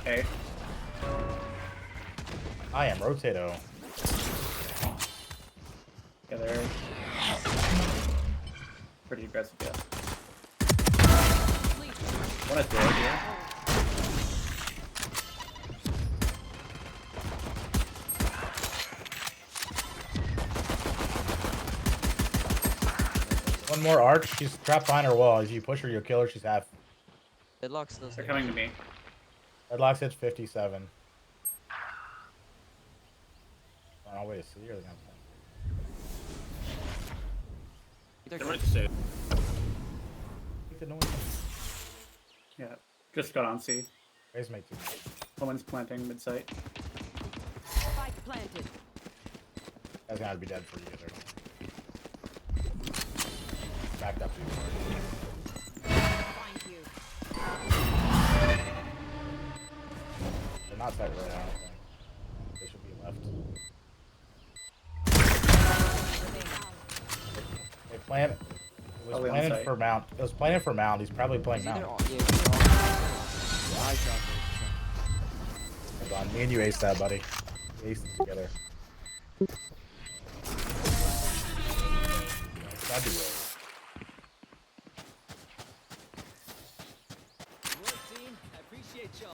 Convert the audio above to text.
A. I am Rotato. Yeah, they're pretty aggressive, yeah. One is door here. One more arch. She's trapped behind her wall. As you push her, you'll kill her. She's half. Deadlock's still They're safe. coming to me. Deadlock's hits 57. Oh, wait, see, you're gonna play. Either They're go. right to save. Make the noise. Yeah, just got on C. Raise my team. Omen's planting mid-site. Spike planted. That's gonna be dead for you either. Backed up to you. Find you. They're not that right, I don't think. They should be left. They plan. It was Probably on planted site. for Mount. It was planted for Mount. He's probably playing He's either Mount. on, yeah, he's either on. Yeah, I dropped it. Hold on, me and you aced that, buddy. We aced it together. That'd be good.